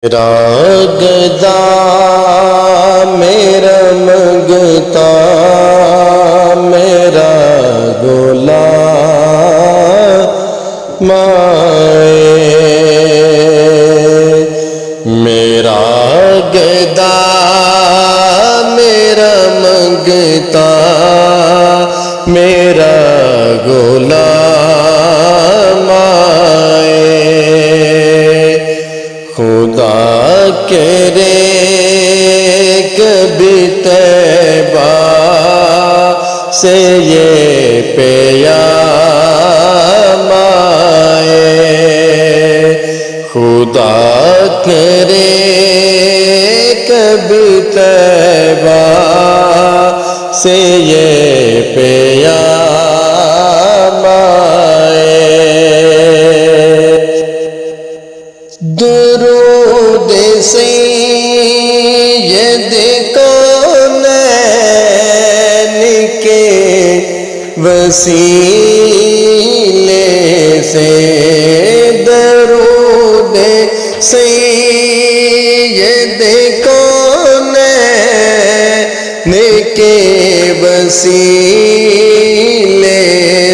گدا میرا منگتا میرا غلام میرا گدا میرا منگتا میرا غلام خدا کرے کبھی طیبہ سے یہ پیام آئے خدا کرے کبھی طیبہ سے یہ پیام آئے درود سید کونین کے وسیلے سے درود سید کونین کے وسیلے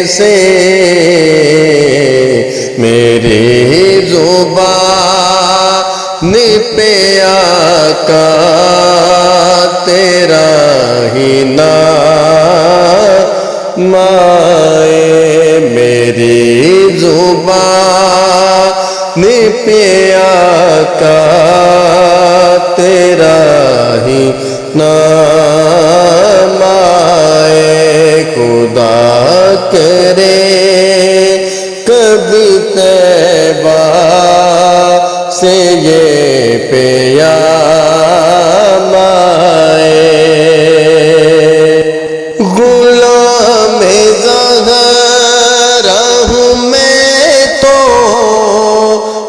سے میری زبان پہ آقا تیرا ہی نام آئے میری زبان پہ آقا تیرا ہی نام آئے خدا کرے کبھی طیبہ سے یہ پیام آئے غلام زہرا ہوں میں تو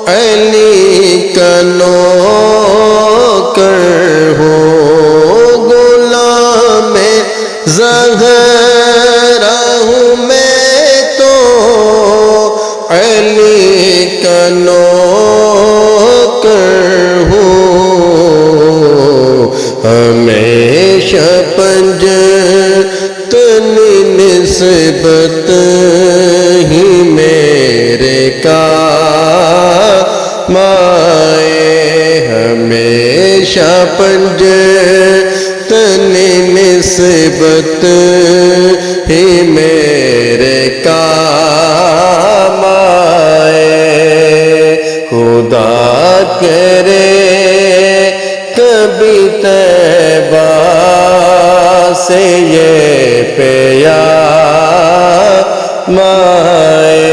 علی کا نوکر ہوں غلام زہرا ہوں میں تو علی کا نوکر ہوں ہمیشہ پنجتن نسبت ہی میرے کام آئے ہمیشہ پنجتن نسبت ہی میرے کام آئے خدا کرے کبھی طیبہ سے یہ پیام آئے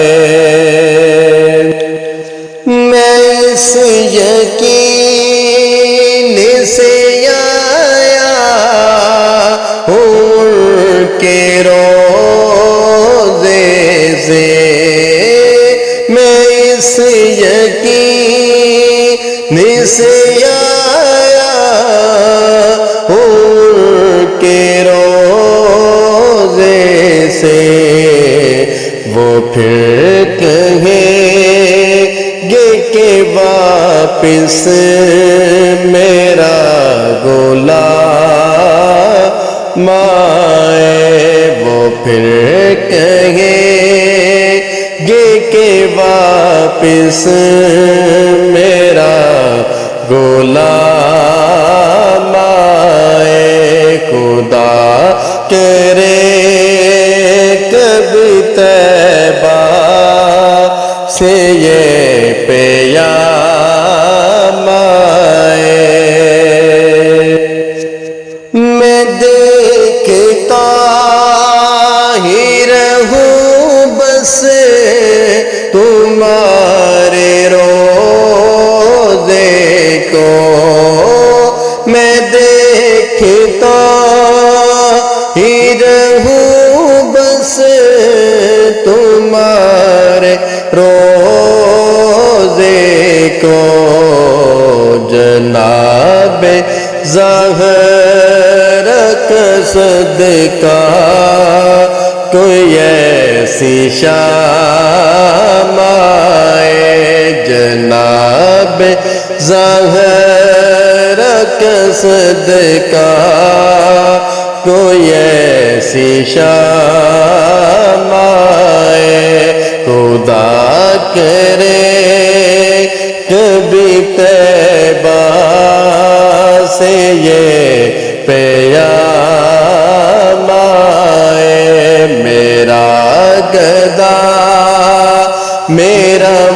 میں اس یقین سے آیا ہوں کے روزے سے میں اس یقین سے آیا ہوں کے روزے سے وہ پھر کہیں گے کہ واپس میرا غلام آئے وہ پھر کہیں گے کہ واپس میرا غلام آئے خدا کرے کبھی طیبہ سے یہ پیام آئے میں دیکھتا ہی رہوں بس تمہارے روزے کو میں دیکھتا ہی رہوں بس تمہارے روزے کو جناب زہرا کا صدقہ کوئی ایسی شام آئے جناب کعبے ظاہر کا صدقہ کوئی ایسی شام آئے خدا کرے کبھی طیبہ سے یہ پیام آئے میرا گدا میرا